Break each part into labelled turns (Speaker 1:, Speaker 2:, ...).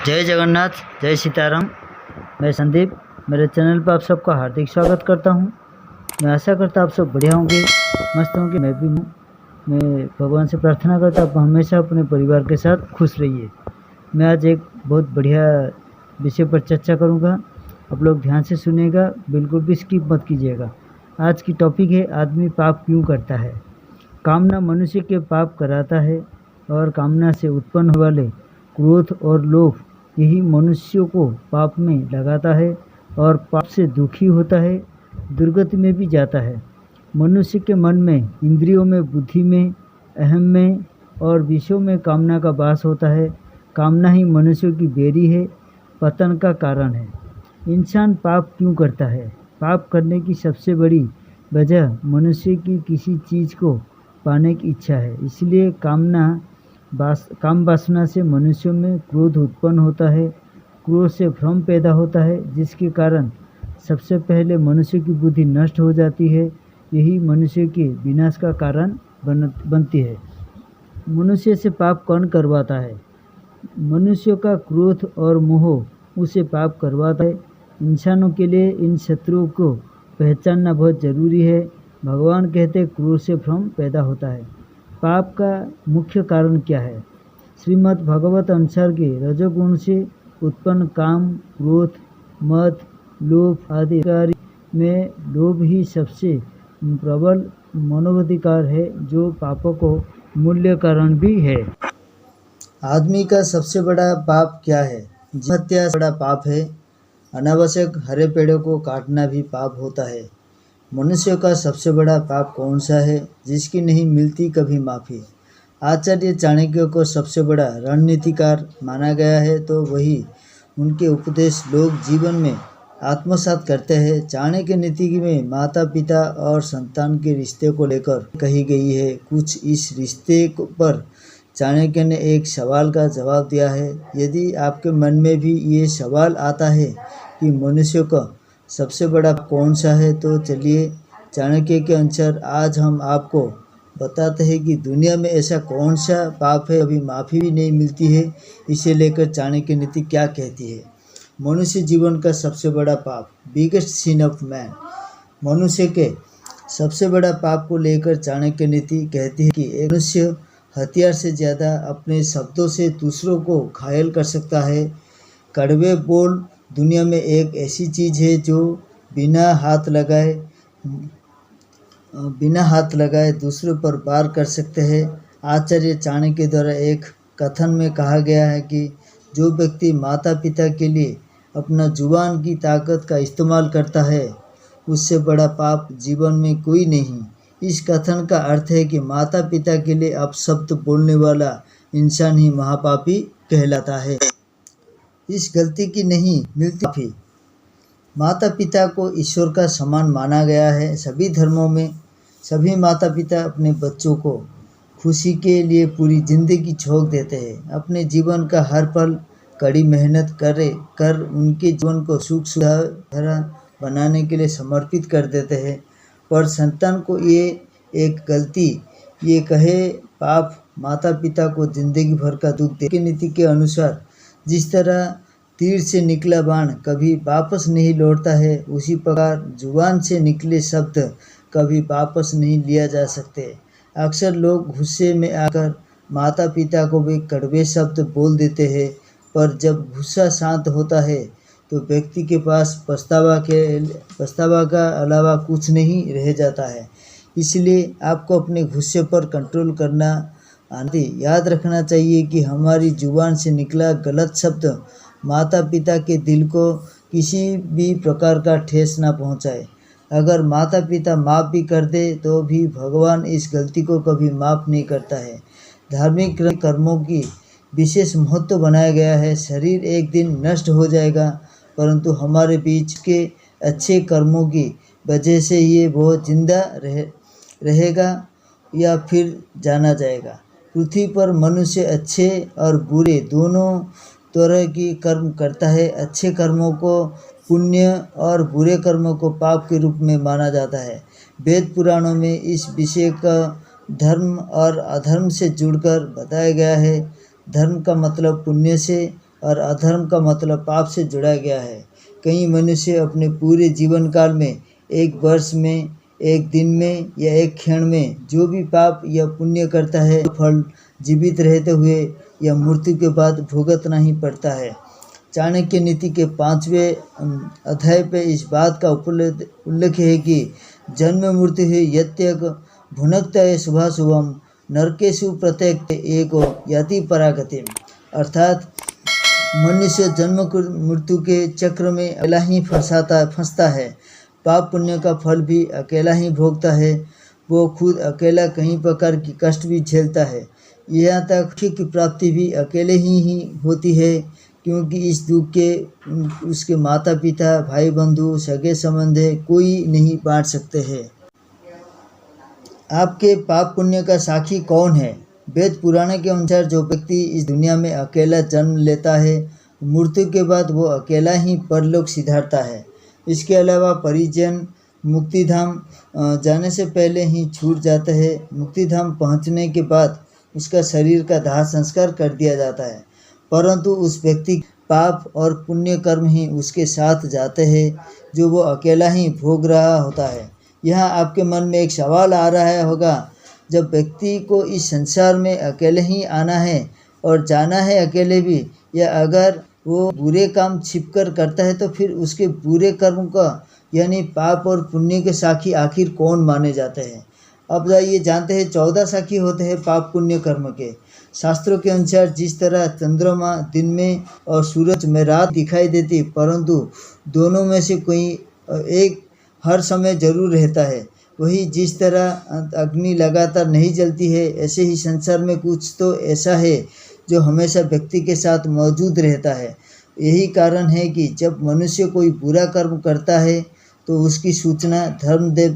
Speaker 1: जय जगन्नाथ, जय सीताराम। मैं संदीप, मेरे चैनल पर आप सबका हार्दिक स्वागत करता हूं। मैं आशा करता आप सब बढ़िया होंगे, मस्त होंगे। मैं भी हूँ। मैं भगवान से प्रार्थना करता आप हमेशा अपने परिवार के साथ खुश रहिए। मैं आज एक बहुत बढ़िया विषय पर चर्चा करूँगा। आप लोग ध्यान से सुनिएगा, बिल्कुल भी स्किप मत कीजिएगा। आज की टॉपिक है, आदमी पाप क्यों करता है। कामना मनुष्य के पाप कराता है और कामना से उत्पन्न होने वाले क्रोध और लोभ यही मनुष्यों को पाप में लगाता है और पाप से दुखी होता है, दुर्गति में भी जाता है। मनुष्य के मन में, इंद्रियों में, बुद्धि में, अहम में और विषयों में कामना का वास होता है। कामना ही मनुष्यों की बेरी है, पतन का कारण है। इंसान पाप क्यों करता है? पाप करने की सबसे बड़ी वजह मनुष्य की किसी चीज़ को पाने की इच्छा है। इसलिए काम वासना से मनुष्यों में क्रोध उत्पन्न होता है। क्रोध से भ्रम पैदा होता है, जिसके कारण सबसे पहले मनुष्य की बुद्धि नष्ट हो जाती है। यही मनुष्य के विनाश का कारण बनती है। मनुष्य से पाप कौन करवाता है? मनुष्य का क्रोध और मोह उसे पाप करवाता है। इंसानों के लिए इन शत्रुओं को पहचानना बहुत ज़रूरी है। भगवान कहते हैं, क्रोध से भ्रम पैदा होता है। पाप का मुख्य कारण क्या है? श्रीमद् भागवत अनुसार के रजोगुण से उत्पन्न काम, क्रोध, मद, लोभ आदि में लोभ ही सबसे प्रबल मनोवधिकार है, जो पापों को मूल्य कारण भी है।
Speaker 2: आदमी का सबसे बड़ा पाप क्या है? जीव हत्या बड़ा पाप है। अनावश्यक हरे पेड़ों को काटना भी पाप होता है। मनुष्य का सबसे बड़ा पाप कौन सा है, जिसकी नहीं मिलती कभी माफ़ी? आचार्य चाणक्य को सबसे बड़ा रणनीतिकार माना गया है, तो वही उनके उपदेश लोग जीवन में आत्मसात करते हैं। चाणक्य नीति में माता पिता और संतान के रिश्ते को लेकर कही गई है। कुछ इस रिश्ते पर चाणक्य ने एक सवाल का जवाब दिया है। यदि आपके मन में भी ये सवाल आता है कि मनुष्य का सबसे बड़ा कौन सा है, तो चलिए चाणक्य के अनुसार आज हम आपको बताते हैं कि दुनिया में ऐसा कौन सा पाप है अभी माफ़ी भी नहीं मिलती है। इसे लेकर चाणक्य नीति क्या कहती है? मनुष्य जीवन का सबसे बड़ा पाप, बिगेस्ट सिन ऑफ मैन। मनुष्य के सबसे बड़ा पाप को लेकर चाणक्य नीति कहती है कि एक मनुष्य हथियार से ज़्यादा अपने शब्दों से दूसरों को घायल कर सकता है। कड़वे बोल दुनिया में एक ऐसी चीज़ है जो बिना हाथ लगाए दूसरों पर वार कर सकते हैं। आचार्य चाणक्य द्वारा एक कथन में कहा गया है कि जो व्यक्ति माता पिता के लिए अपना जुबान की ताकत का इस्तेमाल करता है, उससे बड़ा पाप जीवन में कोई नहीं। इस कथन का अर्थ है कि माता पिता के लिए अपशब्द बोलने वाला इंसान ही महापापी कहलाता है। इस गलती की नहीं मिलती माफी। माता पिता को ईश्वर का समान माना गया है। सभी धर्मों में सभी माता पिता अपने बच्चों को खुशी के लिए पूरी जिंदगी झोंक देते हैं। अपने जीवन का हर पल कड़ी मेहनत कर उनके जीवन को सुख सुविधा बनाने के लिए समर्पित कर देते हैं। पर संतान को ये एक गलती ये कहे पाप माता पिता को जिंदगी भर का दुख दे। नीति के अनुसार जिस तरह तीर से निकला बाण कभी वापस नहीं लौटता है, उसी प्रकार जुबान से निकले शब्द कभी वापस नहीं लिया जा सकते। अक्सर लोग गुस्से में आकर माता पिता को भी कड़वे शब्द बोल देते हैं, पर जब गुस्सा शांत होता है तो व्यक्ति के पास पछतावा का अलावा कुछ नहीं रह जाता है। इसलिए आपको अपने गुस्से पर कंट्रोल करना याद रखना चाहिए कि हमारी जुबान से निकला गलत शब्द माता पिता के दिल को किसी भी प्रकार का ठेस ना पहुंचाए। अगर माता पिता माफ़ भी कर दे तो भी भगवान इस गलती को कभी माफ़ नहीं करता है। धार्मिक कर्मों की विशेष महत्व बनाया गया है। शरीर एक दिन नष्ट हो जाएगा, परंतु हमारे बीच के अच्छे कर्मों की वजह से ये बहुत जिंदा रहेगा या फिर जाना जाएगा। पृथ्वी पर मनुष्य अच्छे और बुरे दोनों तरह की कर्म करता है। अच्छे कर्मों को पुण्य और बुरे कर्मों को पाप के रूप में माना जाता है। वेद पुराणों में इस विषय का धर्म और अधर्म से जुड़कर बताया गया है। धर्म का मतलब पुण्य से और अधर्म का मतलब पाप से जुड़ा गया है। कई मनुष्य अपने पूरे जीवन काल में, एक वर्ष में, एक दिन में या एक क्षण में जो भी पाप या पुण्य करता है, फल जीवित रहते हुए या मृत्यु के बाद भुगतना ही पड़ता है। चाणक्य नीति के 5वें अध्याय पे इस बात का उल्लेख है कि जन्म मृत्यु यत्यक भुनक्तये शुभाशुभम नरकेषु प्रत्येक एको याति परागतिम। अर्थात मनुष्य जन्म मृत्यु के चक्र में अकेला ही फंसता है। पाप पुण्य का फल भी अकेला ही भोगता है। वो खुद अकेला कई प्रकार की कष्ट भी झेलता है। यहाँ तक सुख की प्राप्ति भी अकेले ही होती है, क्योंकि इस दुख के उसके माता पिता, भाई बंधु, सगे संबंधी कोई नहीं बांट सकते हैं। आपके पाप पुण्य का साक्षी कौन है? वेद पुराण के अनुसार जो व्यक्ति इस दुनिया में अकेला जन्म लेता है, मृत्यु के बाद वो अकेला ही परलोक सिधारता है। इसके अलावा परिजन मुक्तिधाम जाने से पहले ही छूट जाते हैं। मुक्तिधाम पहुंचने के बाद उसका शरीर का दाह संस्कार कर दिया जाता है, परंतु उस व्यक्ति पाप और पुण्य कर्म ही उसके साथ जाते हैं, जो वो अकेला ही भोग रहा होता है। यहाँ आपके मन में एक सवाल आ रहा होगा, जब व्यक्ति को इस संसार में अकेले ही आना है और जाना है अकेले भी, या अगर वो बुरे काम छिपकर करता है तो फिर उसके बुरे कर्म का यानी पाप और पुण्य के साक्षी आखिर कौन माने जाते हैं? अब जाइए जानते हैं। 14 साक्षी होते हैं पाप पुण्य कर्म के। शास्त्रों के अनुसार जिस तरह चंद्रमा दिन में और सूरज में रात दिखाई देती, परंतु दोनों में से कोई एक हर समय जरूर रहता है, वही जिस तरह अग्नि लगातार नहीं जलती है, ऐसे ही संसार में कुछ तो ऐसा है जो हमेशा व्यक्ति के साथ मौजूद रहता है। यही कारण है कि जब मनुष्य कोई बुरा कर्म करता है तो उसकी सूचना धर्मदेव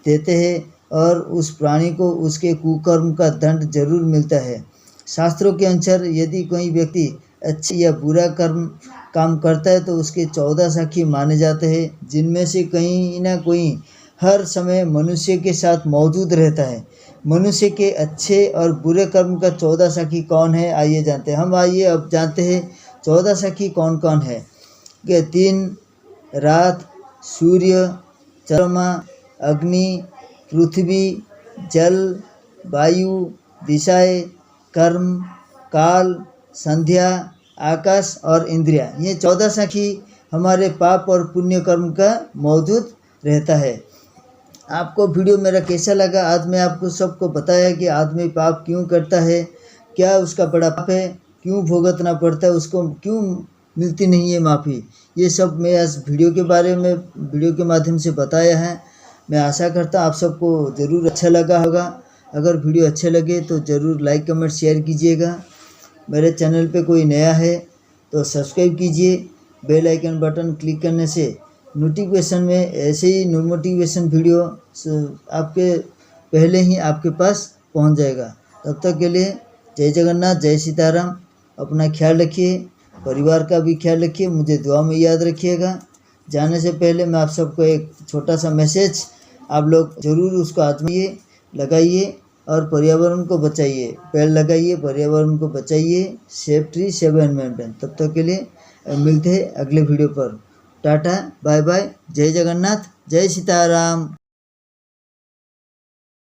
Speaker 2: देते हैं और उस प्राणी को उसके कुकर्म का दंड जरूर मिलता है। शास्त्रों के अनुसार यदि कोई व्यक्ति अच्छे या बुरा काम करता है तो उसके 14 साक्षी माने जाते हैं, जिनमें से कहीं ना कोई हर समय मनुष्य के साथ मौजूद रहता है। मनुष्य के अच्छे और बुरे कर्म का 14 साक्षी कौन है, आइए जानते हैं। आइए अब जानते हैं 14 साक्षी कौन कौन है। कि दिन, रात, सूर्य, चंद्रमा, अग्नि, पृथ्वी, जल, वायु, दिशाएं, कर्म, काल, संध्या, आकाश और इंद्रिया। ये 14 साक्षी हमारे पाप और पुण्य कर्म का मौजूद रहता है। आपको वीडियो मेरा कैसा लगा? आज मैं आपको सबको बताया कि आदमी पाप क्यों करता है, क्या उसका बड़ा पाप है, क्यों भुगतना पड़ता है, उसको क्यों मिलती नहीं है माफ़ी। ये सब मैं आज वीडियो के माध्यम से बताया है। मैं आशा करता हूँ आप सबको ज़रूर अच्छा लगा होगा। अगर वीडियो अच्छे लगे तो ज़रूर लाइक, कमेंट, शेयर कीजिएगा। मेरे चैनल पे कोई नया है तो सब्सक्राइब कीजिए। बेल आइकन बटन क्लिक करने से नोटिफिकेशन में ऐसे ही मोटिवेशन वीडियो आपके पहले ही आपके पास पहुंच जाएगा। तब तक के लिए जय जगन्नाथ, जय सीताराम। अपना ख्याल रखिए, परिवार का भी ख्याल रखिए, मुझे दुआ में याद रखिएगा। जाने से पहले मैं आप सबको एक छोटा सा मैसेज, आप लोग ज़रूर उसको आजमाइए, लगाइए और पर्यावरण को बचाइए। पेड़ लगाइए, पर्यावरण को बचाइए। Save tree, save environment. तब तक के लिए मिलते हैं अगले वीडियो पर। टाटा, बाय बाय, जय जगन्नाथ, जय सीताराम।